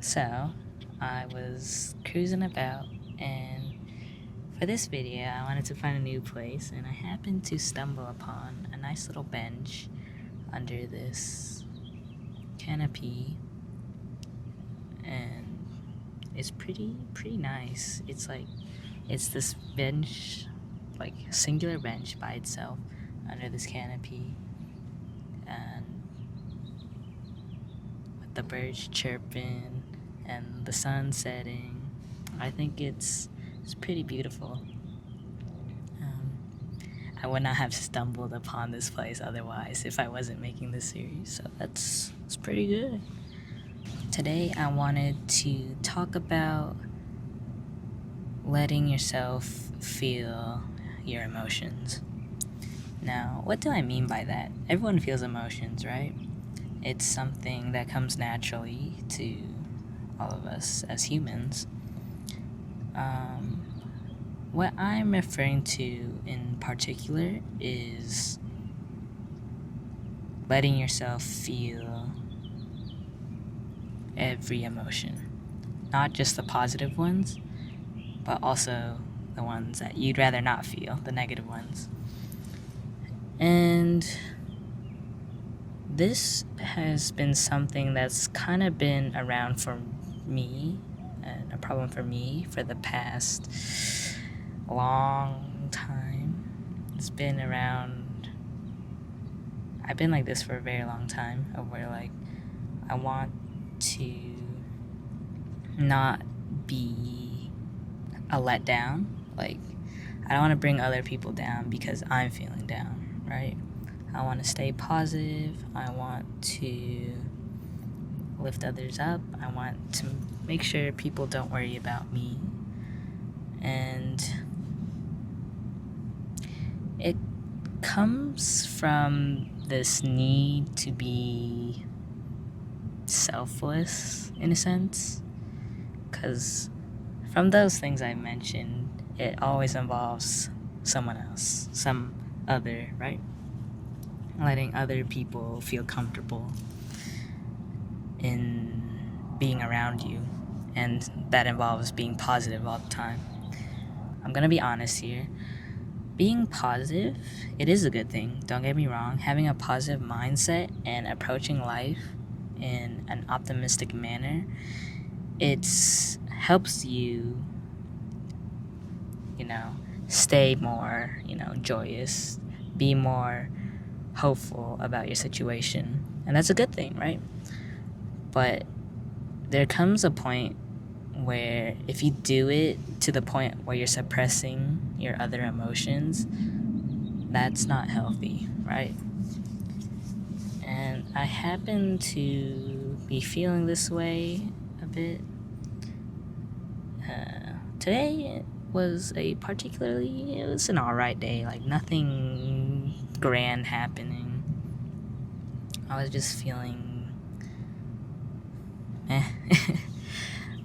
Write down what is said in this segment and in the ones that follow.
So, I was cruising about, and for this video, I wanted to find a new place, and I happened to stumble upon a nice little bench under this canopy, and it's pretty nice. It's this bench, like a singular bench by itself under this canopy, and with the birds chirping and the sun setting. I think it's pretty beautiful. Um, I would not have stumbled upon this place otherwise if I wasn't making this series, so it's pretty good. Today I wanted to talk about letting yourself feel your emotions. Now, what do I mean by that? Everyone feels emotions, right? It's something that comes naturally to all of us as humans. What I'm referring to in particular is letting yourself feel every emotion. Not just the positive ones, but also the ones that you'd rather not feel, the negative ones. And this has been something that's kind of been around for me, and a problem for me for the past long time. It's been around, I've been like this for a very long time, of where like I want to not be a letdown. Like, I don't want to bring other people down because I'm feeling down, right? I want to stay positive. I want to lift others up. I want to make sure people don't worry about me. And it comes from this need to be selfless, in a sense. Because from those things I mentioned, it always involves someone else, some other, right? Letting other people feel comfortable in being around you, and that involves being positive all the time. I'm gonna be honest here. Being positive, it is a good thing, don't get me wrong. Having a positive mindset and approaching life in an optimistic manner, it helps you, stay more, joyous, be more hopeful about your situation. And that's a good thing, right? But there comes a point where if you do it to the point where you're suppressing your other emotions, that's not healthy, right? And I happen to be feeling this way a bit. Today was it was an alright day, like nothing grand happening. I was just feeling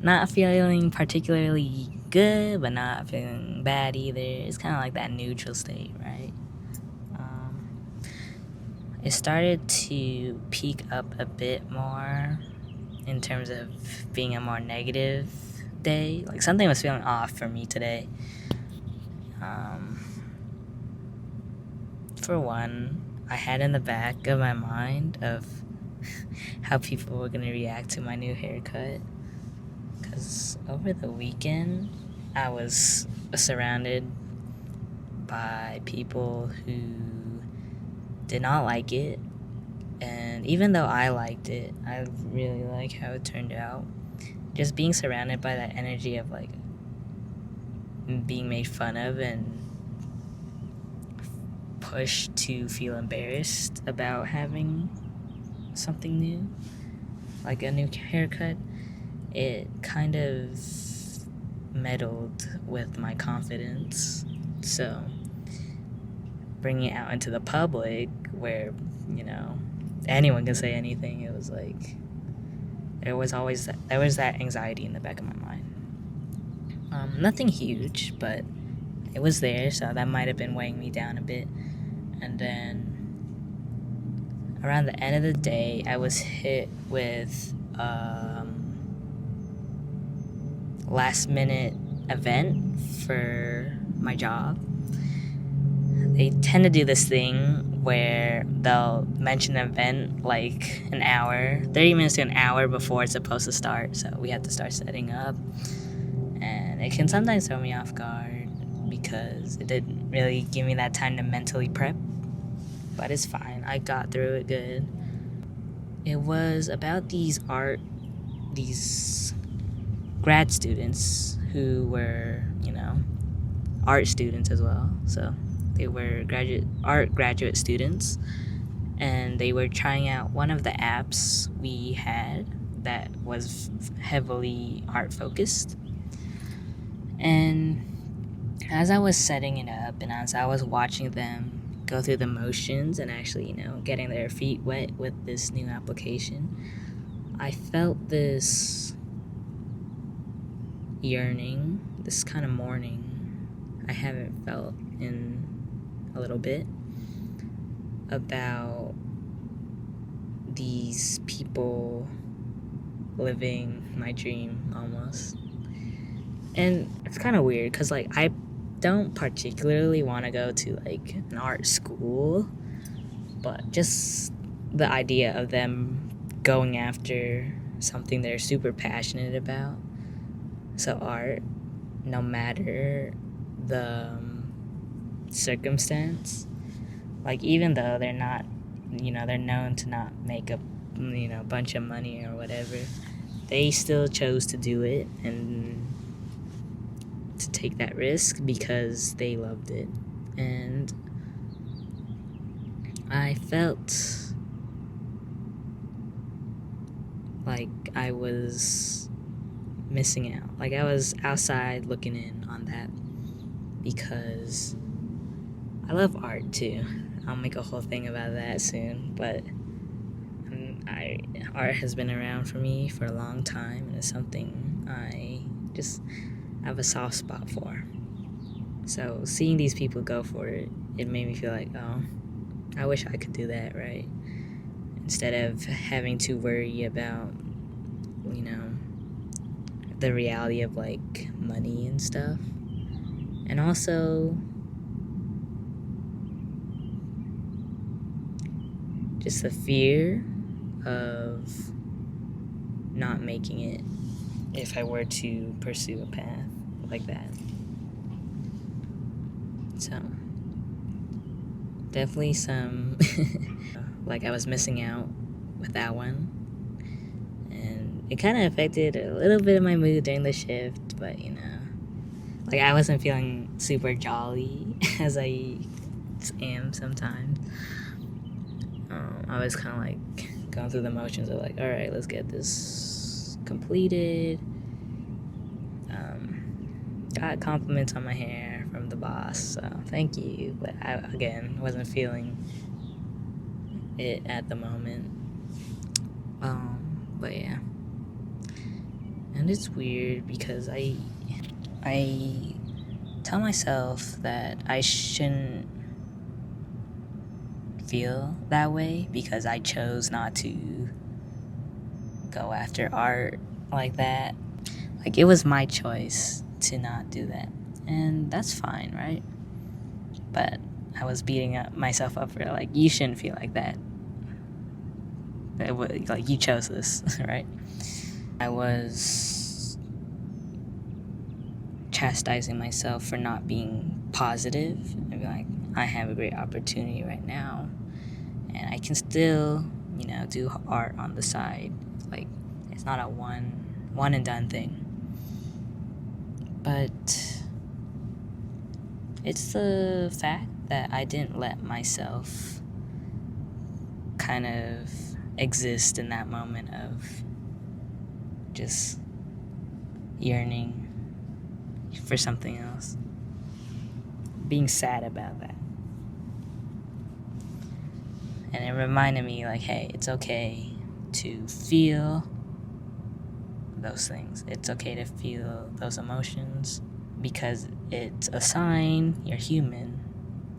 not feeling particularly good, but not feeling bad either. It's kind of like that neutral state, right? It started to peak up a bit more in terms of being a more negative day. Like, something was feeling off for me today. For one, I had in the back of my mind of how people were going to react to my new haircut. Because over the weekend, I was surrounded by people who did not like it. And even though I liked it, I really like how it turned out. Just being surrounded by that energy of like being made fun of and pushed to feel embarrassed about having something new, like a new haircut, it kind of meddled with my confidence. So bringing it out into the public where, anyone can say anything, it was like there was that anxiety in the back of my mind. Nothing huge, but it was there, so that might have been weighing me down a bit. And then around the end of the day, I was hit with last minute event for my job. They tend to do this thing where they'll mention an event like an hour, 30 minutes to an hour before it's supposed to start. So we have to start setting up. And it can sometimes throw me off guard because it didn't really give me that time to mentally prep. But it's fine. I got through it good. It was about these grad students who were, art students as well. So they were graduate students, and they were trying out one of the apps we had that was heavily art focused. And as I was setting it up and as I was watching them go through the motions and actually, getting their feet wet with this new application, I felt this yearning, this kind of mourning I haven't felt in a little bit about these people living my dream almost. And it's kind of weird because I don't particularly want to go to an art school, but just the idea of them going after something they're super passionate about, so art, no matter the circumstance, even though they're not, they're known to not make a bunch of money or whatever, they still chose to do it and to take that risk because they loved it. And I felt like I was missing out. I was outside looking in on that because I love art too. I'll make a whole thing about that soon, but art has been around for me for a long time, and it's something I just have a soft spot for. So seeing these people go for it, it made me feel like, oh, I wish I could do that, right? Instead of having to worry about, the reality of money and stuff. And also just the fear of not making it if I were to pursue a path like that. So definitely some I was missing out with that one, and it kind of affected a little bit of my mood during the shift, but I wasn't feeling super jolly as I am sometimes. I was kind of going through the motions of all right, let's get this completed. Got compliments on my hair from the boss, so thank you, but I again wasn't feeling it at the moment. But yeah, and it's weird because I tell myself that I shouldn't feel that way because I chose not to go after art like that. It was my choice to not do that, and that's fine, right? But I was beating myself up for you shouldn't feel like that. You chose this, right? I was chastising myself for not being positive and being I have a great opportunity right now, and I can still, do art on the side. It's not a one and done thing. But it's the fact that I didn't let myself kind of exist in that moment of just yearning for something else, being sad about that. And it reminded me hey, it's okay to feel those things. It's okay to feel those emotions because it's a sign you're human.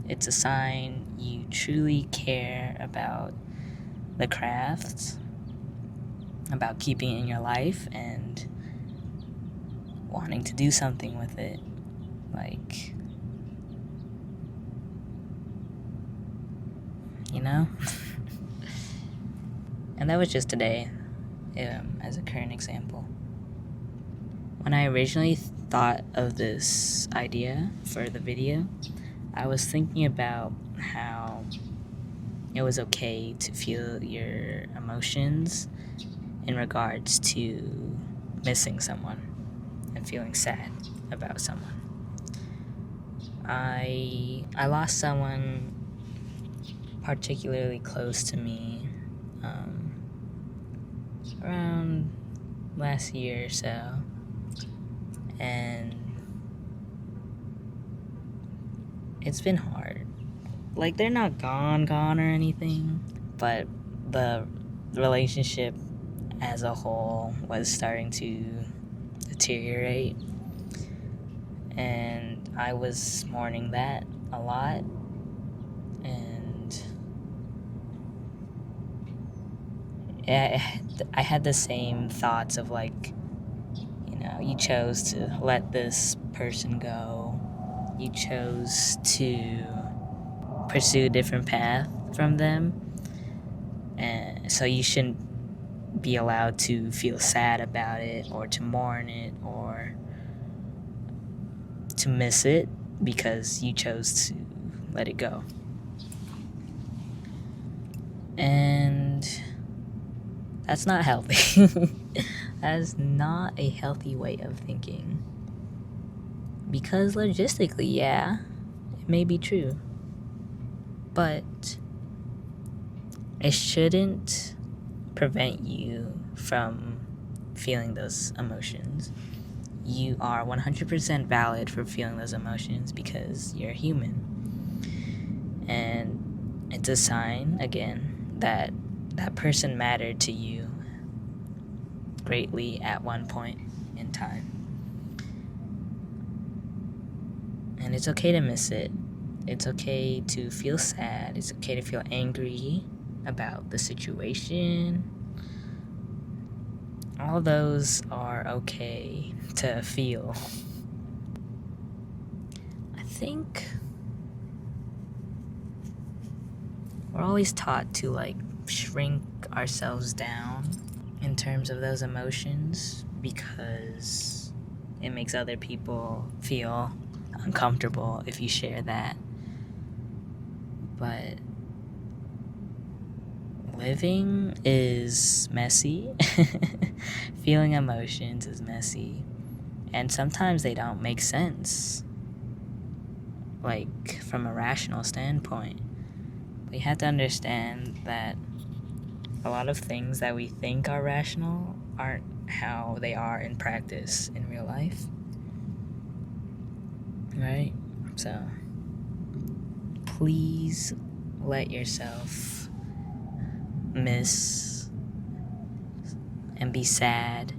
It's a sign you truly care about the craft, about keeping it in your life, and wanting to do something with it. Like, you know? And that was just today, as a current example. When I originally thought of this idea for the video, I was thinking about how it was okay to feel your emotions in regards to missing someone and feeling sad about someone. I lost someone particularly close to me around last year or so, and it's been hard. Like, they're not gone or anything, but the relationship as a whole was starting to deteriorate, and I was mourning that a lot. And I had the same thoughts of, like, you know, you chose to let this person go, you chose to pursue a different path from them, and so you shouldn't be allowed to feel sad about it or to mourn it or to miss it because you chose to let it go. And that's not healthy. That is not a healthy way of thinking. Because logistically, yeah, it may be true. But it shouldn't prevent you from feeling those emotions. You are 100% valid for feeling those emotions because you're human. And it's a sign, again, that that person mattered to you greatly at one point in time. And it's okay to miss it. It's okay to feel sad. It's okay to feel angry about the situation. All those are okay to feel. I think we're always taught to, like, shrink ourselves down in terms of those emotions because it makes other people feel uncomfortable if you share that. But living is messy. Feeling emotions is messy. And sometimes they don't make sense, like, from a rational standpoint. We have to understand that a lot of things that we think are rational aren't how they are in practice in real life. Right? So, please let yourself miss and be sad,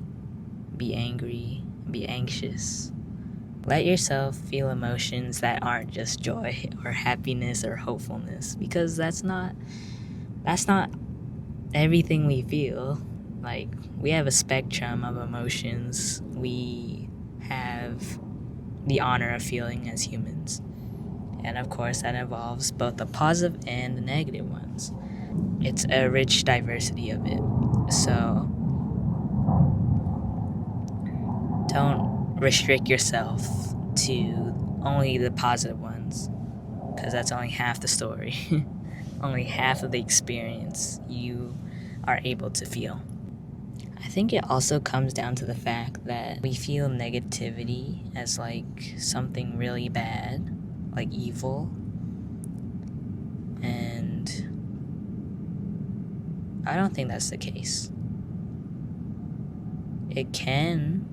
be angry, be anxious. Let yourself feel emotions that aren't just joy or happiness or hopefulness, because that's not everything we feel. Like, we have a spectrum of emotions we have the honor of feeling as humans. And of course, that involves both the positive and the negative ones. It's a rich diversity of it. So, don't restrict yourself to only the positive ones, because that's only half the story. Only half of the experience you are able to feel. I think it also comes down to the fact that we feel negativity as, like, something really bad, like evil. And I don't think that's the case. It can,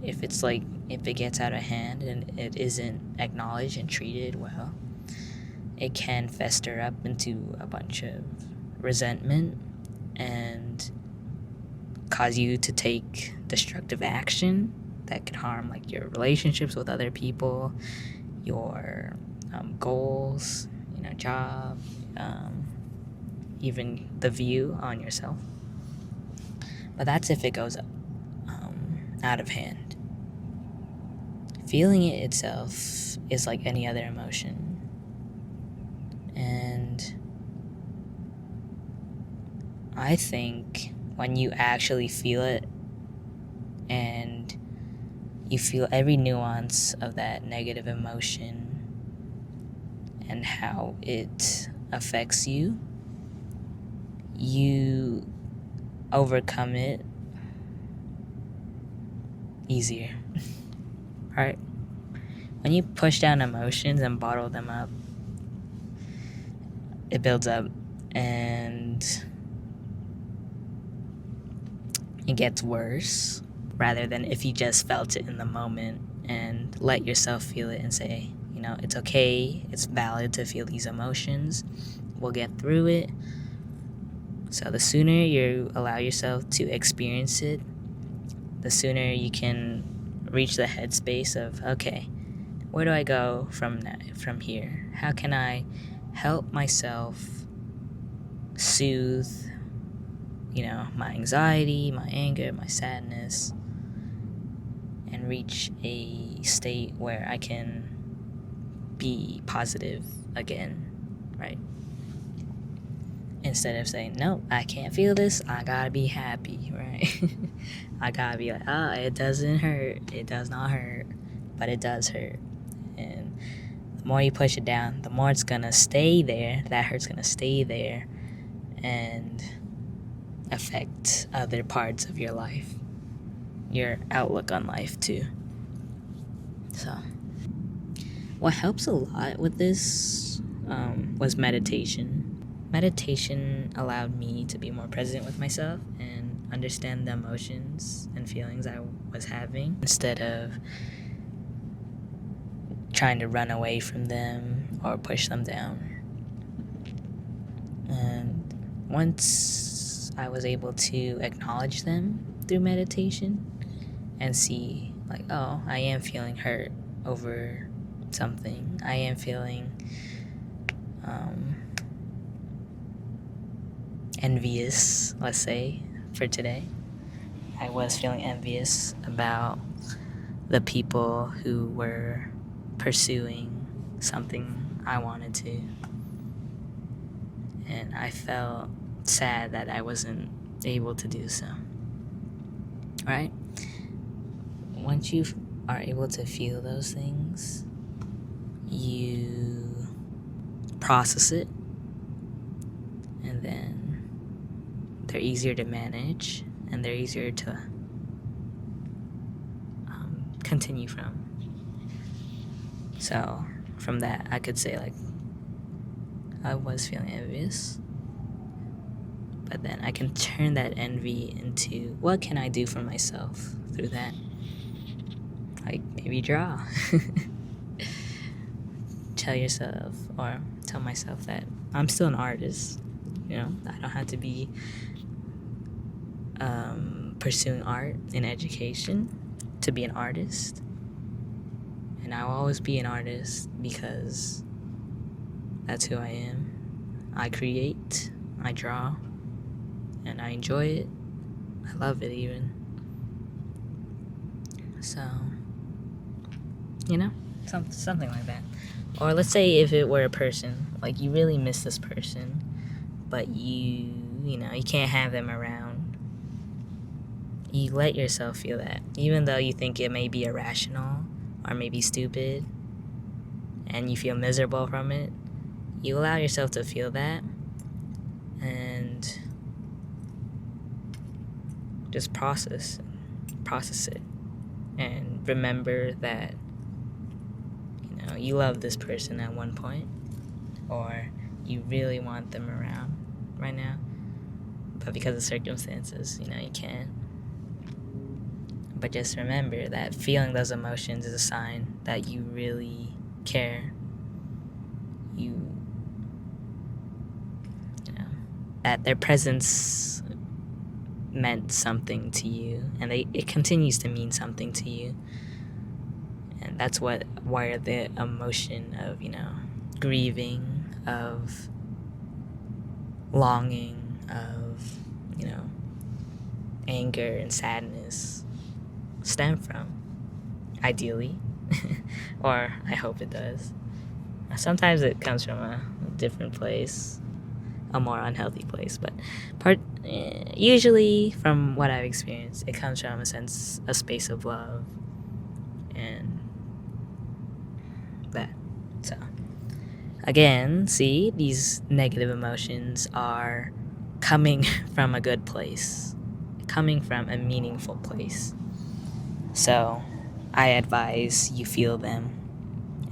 if it gets out of hand and it isn't acknowledged and treated well, it can fester up into a bunch of resentment and cause you to take destructive action that could harm, like, your relationships with other people, your goals, job, even the view on yourself. But that's if it goes out of hand. feeling it itself is like any other emotion. And I think when you actually feel it and you feel every nuance of that negative emotion and how it affects you, you overcome it easier. Right? When you push down emotions and bottle them up, it builds up and it gets worse, rather than if you just felt it in the moment and let yourself feel it and say, it's okay, it's valid to feel these emotions, we'll get through it. So the sooner you allow yourself to experience it, the sooner you can reach the headspace of, okay, where do I go from here? How can I help myself soothe, my anxiety, my anger, my sadness, and reach a state where I can be positive again, right? Instead of saying, no, I can't feel this, I gotta be happy, right? I gotta be like, it doesn't hurt, it does not hurt, but it does hurt. And the more you push it down, the more it's gonna stay there, that hurt's gonna stay there and affect other parts of your life, your outlook on life too. So what helps a lot with this was meditation. Meditation allowed me to be more present with myself and understand the emotions and feelings I was having instead of trying to run away from them or push them down. And once I was able to acknowledge them through meditation and see, like, oh, I am feeling hurt over something. I am feeling envious, let's say, for today. I was feeling envious about the people who were pursuing something I wanted to. And I felt sad that I wasn't able to do so. Right? Once you are able to feel those things, you process it, and then they're easier to manage and they're easier to continue from. So from that, I could say, like, I was feeling envious, but then I can turn that envy into, what can I do for myself through that? Like, maybe draw. Tell myself that I'm still an artist. I don't have to be pursuing art in education to be an artist. And I will always be an artist because that's who I am. I create, I draw, and I enjoy it. I love it even. So, something like that. Or let's say if it were a person, like you really miss this person, but you can't have them around. You let yourself feel that, even though you think it may be irrational or maybe stupid, and you feel miserable from it. You allow yourself to feel that, and just process it, and remember that you love this person at one point, or you really want them around right now, but because of circumstances, you can't. But just remember that feeling those emotions is a sign that you really care. That their presence meant something to you, and it continues to mean something to you. And that's where the emotion of, grieving, of longing, of, anger and sadness stem from, ideally. Or I hope it does. Sometimes it comes from a different place, a more unhealthy place, but usually from what I've experienced, it comes from a space of love and that. So again, see, these negative emotions are coming from a good place, coming from a meaningful place. So I advise you feel them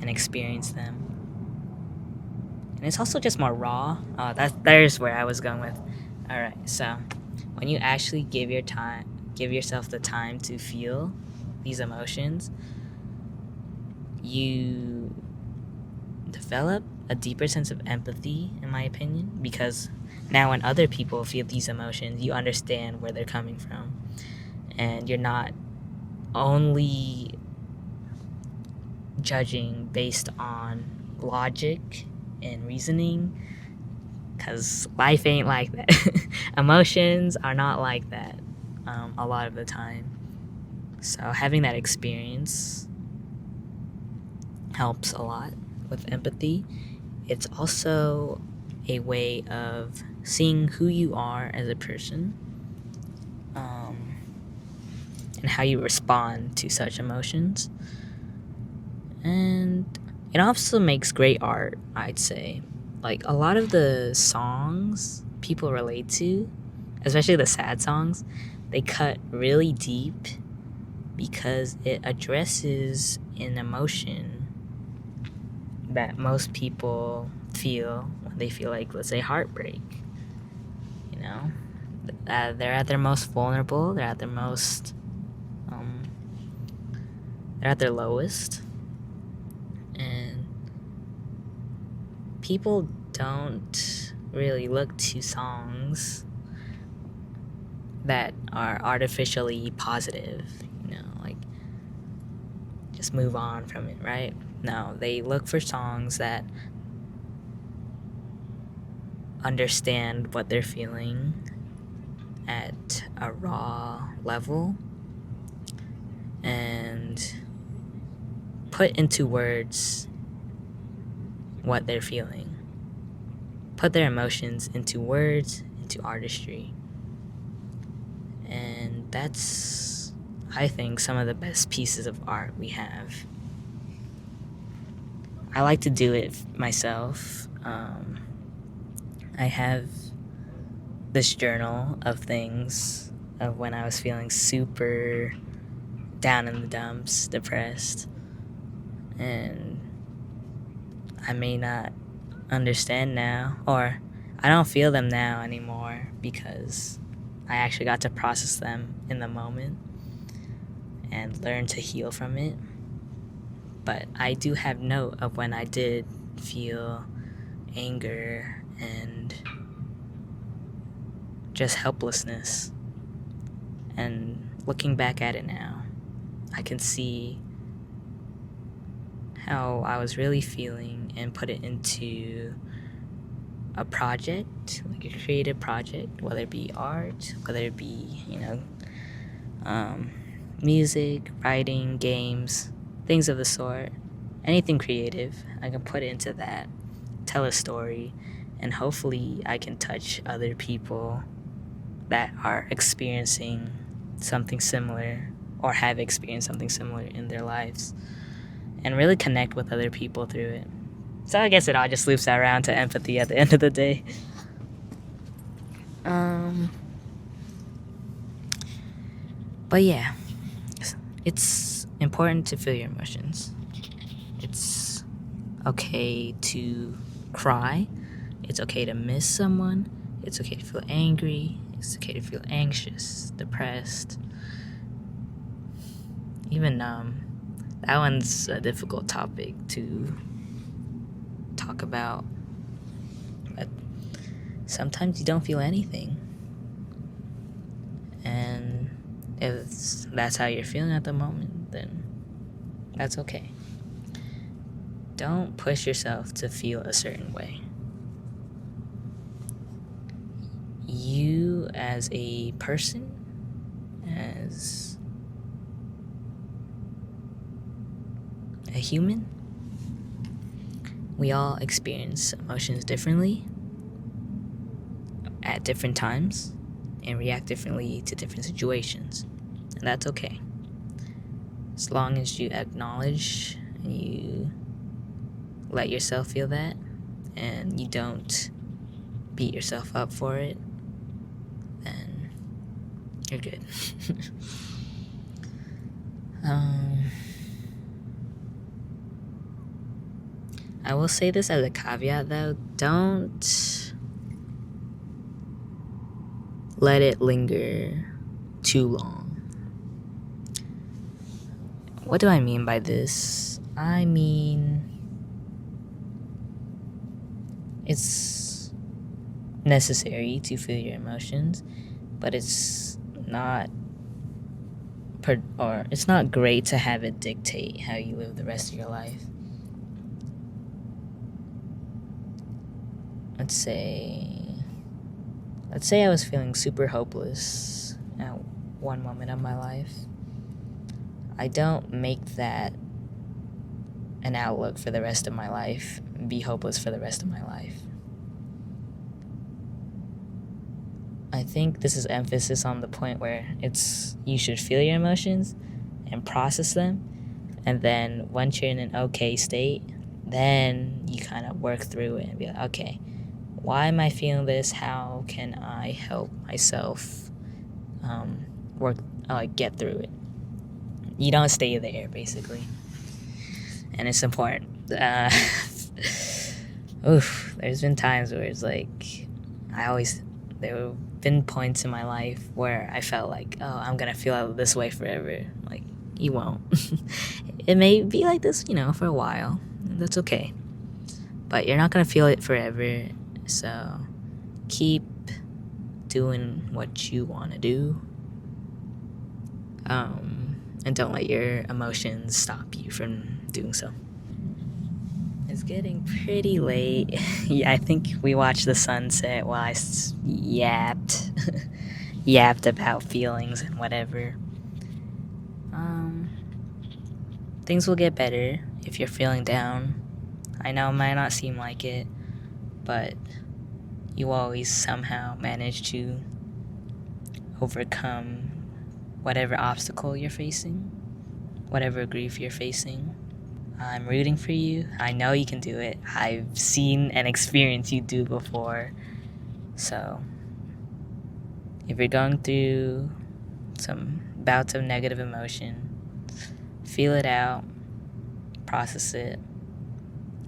and experience them. And it's also just more raw. There's where I was going with. All right, so when you actually give yourself the time to feel these emotions, you develop a deeper sense of empathy, in my opinion, because now when other people feel these emotions, you understand where they're coming from, and you're not only judging based on logic and reasoning, because life ain't like that. Emotions are not like that a lot of the time. So having that experience helps a lot with empathy. It's also a way of seeing who you are as a person, and how you respond to such emotions. And it also makes great art, I'd say. Like, a lot of the songs people relate to, especially the sad songs, they cut really deep because it addresses an emotion that most people feel when they feel like, let's say, heartbreak. You know, they're at their most vulnerable, they're at their most, they're at their lowest, and people don't really look to songs that are artificially positive, like just move on from it, right? No, they look for songs that understand what they're feeling at a raw level and put into words what they're feeling. Put their emotions into words, into artistry. And that's, I think, some of the best pieces of art we have. I like to do it myself. I have this journal of things of when I was feeling super down in the dumps, depressed, and I may not understand now, or I don't feel them now anymore because I actually got to process them in the moment and learn to heal from it. But I do have note of when I did feel anger and just helplessness. And looking back at it now, I can see how I was really feeling and put it into a project, like a creative project, whether it be art, whether it be, music, writing, games, things of the sort. Anything creative, I can put into that, tell a story, and hopefully I can touch other people that are experiencing something similar or have experienced something similar in their lives and really connect with other people through it. So I guess it all just loops around to empathy at the end of the day. But yeah, it's important to feel your emotions. It's okay to cry. It's okay to miss someone. It's okay to feel angry. It's okay to feel anxious, depressed, even numb. That one's a difficult topic to talk about. But sometimes you don't feel anything. And if that's how you're feeling at the moment, then that's okay. Don't push yourself to feel a certain way. You as a person, as a human, we all experience emotions differently at different times and react differently to different situations. And that's okay. As long as you acknowledge and you let yourself feel that and you don't beat yourself up for it, then you're good. I will say this as a caveat though, don't let it linger too long. What do I mean by this? I mean, it's necessary to feel your emotions, but it's not it's not great to have it dictate how you live the rest of your life. Let's say I was feeling super hopeless at one moment of my life. I don't make that an outlook for the rest of my life, be hopeless for the rest of my life. I think this is emphasis on the point where you should feel your emotions and process them, and then once you're in an okay state, then you kind of work through it and be like, okay, why am I feeling this? How can I help myself get through it? You don't stay there, basically. And it's important. There's been times where it's like, there have been points in my life where I felt like, oh, I'm gonna feel this way forever. Like, you won't. It may be like this, for a while. That's okay. But you're not gonna feel it forever. So keep doing what you want to do. And don't let your emotions stop you from doing so. It's getting pretty late. Yeah, I think we watched the sunset while I yapped about feelings and whatever. Things will get better if you're feeling down. I know it might not seem like it, but you always somehow manage to overcome whatever obstacle you're facing, whatever grief you're facing. I'm rooting for you. I know you can do it. I've seen and experienced you do before. So, if you're going through some bouts of negative emotion, feel it out, process it.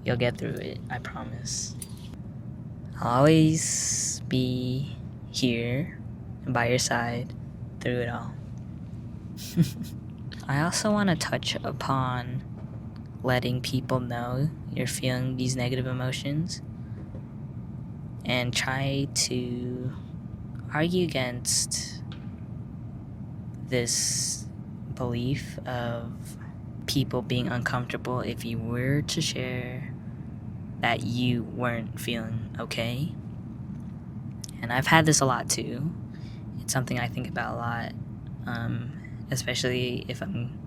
You'll get through it, I promise. I'll always be here by your side through it all. I also want to touch upon letting people know you're feeling these negative emotions and try to argue against this belief of people being uncomfortable if you were to share that you weren't feeling okay. And I've had this a lot too. It's something I think about a lot, especially if I'm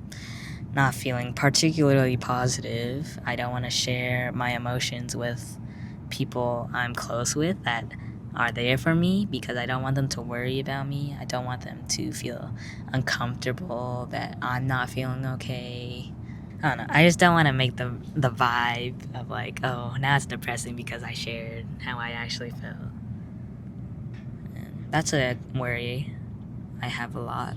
not feeling particularly positive. I don't want to share my emotions with people I'm close with that are there for me, because I don't want them to worry about me. I don't want them to feel uncomfortable that I'm not feeling okay. I don't know. I just don't want to make the vibe of like, oh, now it's depressing because I shared how I actually felt. And that's a worry I have a lot.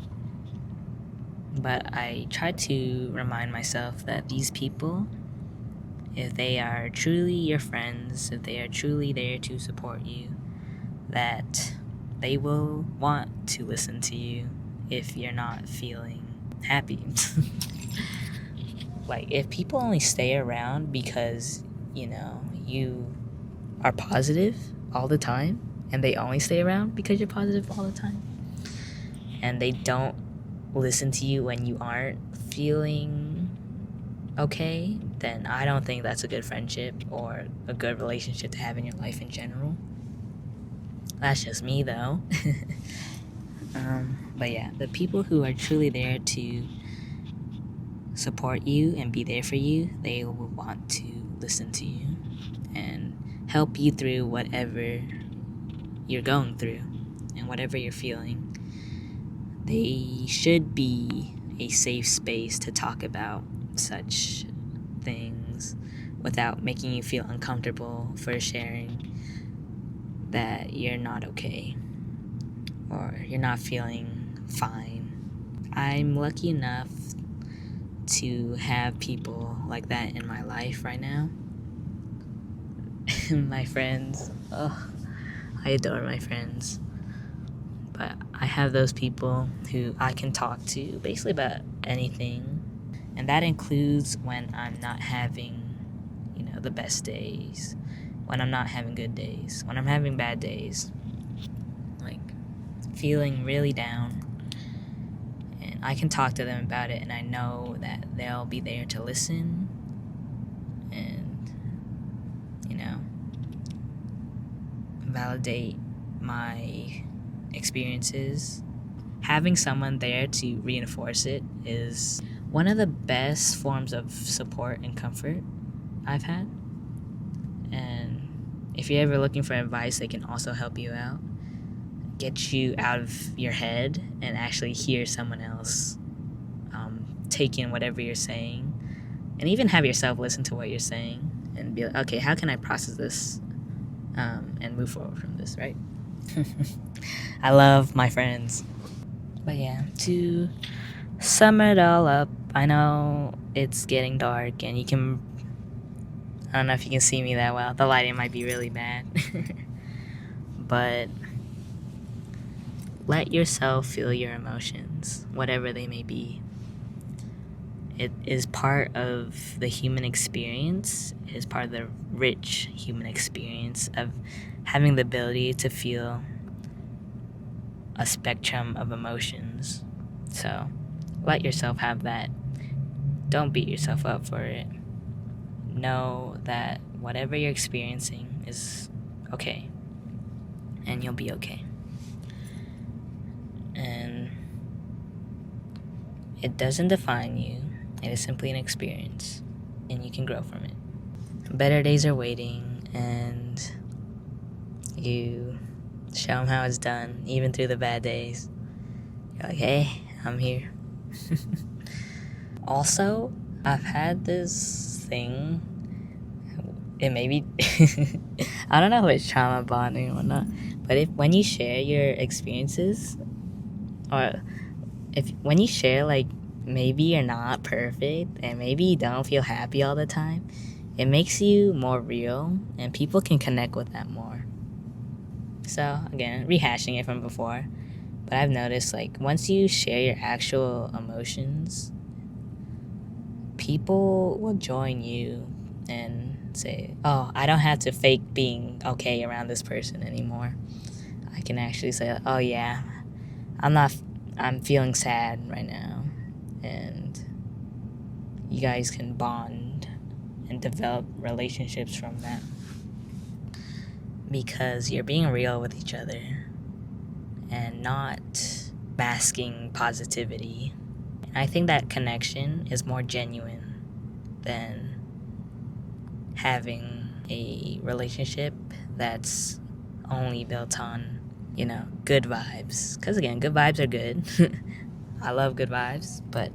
But I try to remind myself that these people, if they are truly your friends, if they are truly there to support you, that they will want to listen to you if you're not feeling happy. Like, if people only stay around because, you are positive all the time, and they only stay around because you're positive all the time, and they don't listen to you when you aren't feeling okay, then I don't think that's a good friendship or a good relationship to have in your life in general. That's just me, though. But yeah, the people who are truly there to support you and be there for you, they will want to listen to you and help you through whatever you're going through and whatever you're feeling. They should be a safe space to talk about such things without making you feel uncomfortable for sharing that you're not okay or you're not feeling fine. I'm lucky enough to have people like that in my life right now. My friends, I adore my friends. But I have those people who I can talk to basically about anything. And that includes when I'm not having, the best days. When I'm not having good days. When I'm having bad days. Like, feeling really down. And I can talk to them about it, and I know that they'll be there to listen. And, validate my experiences. Having someone there to reinforce it is one of the best forms of support and comfort I've had. And if you're ever looking for advice, they can also help you out, get you out of your head and actually hear someone else take in whatever you're saying, and even have yourself listen to what you're saying and be like, okay, how can I process this and move forward from this, right? I love my friends. But yeah, to sum it all up, I know it's getting dark and I don't know if you can see me that well. The lighting might be really bad. But let yourself feel your emotions, whatever they may be. It is part of the human experience. It is part of the rich human experience of having the ability to feel a spectrum of emotions. So let yourself have that. Don't beat yourself up for it. Know that whatever you're experiencing is okay, and you'll be okay. And it doesn't define you. It is simply an experience, and you can grow from it. Better days are waiting, and you show them how it's done, even through the bad days. You're like, hey, I'm here. Also, I've had this thing, it may be, I don't know if it's trauma bonding or not, but when you share your experiences, or when you share, like, maybe you're not perfect, and maybe you don't feel happy all the time, it makes you more real, and people can connect with that more. So, again, rehashing it from before, but I've noticed, like, once you share your actual emotions, people will join you and say, oh, I don't have to fake being okay around this person anymore. I can actually say, oh yeah, I'm feeling sad right now. And you guys can bond and develop relationships from that. Because you're being real with each other and not masking positivity. And I think that connection is more genuine than having a relationship that's only built on, good vibes. Because again, good vibes are good. I love good vibes, but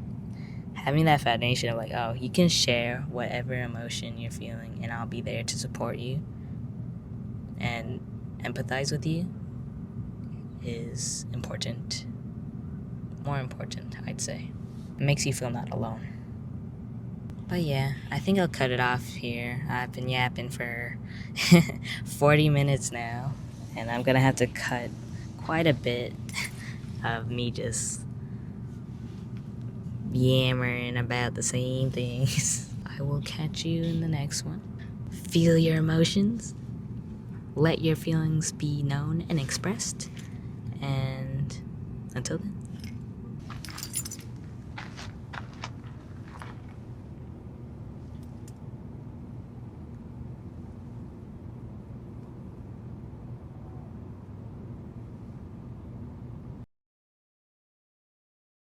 having that foundation of like, oh, you can share whatever emotion you're feeling and I'll be there to support you and empathize with you is important. More important, I'd say. It makes you feel not alone. But yeah, I think I'll cut it off here. I've been yapping for 40 minutes now, and I'm gonna have to cut quite a bit of me just yammering about the same things. I will catch you in the next one. Feel your emotions. Let your feelings be known and expressed. And until then.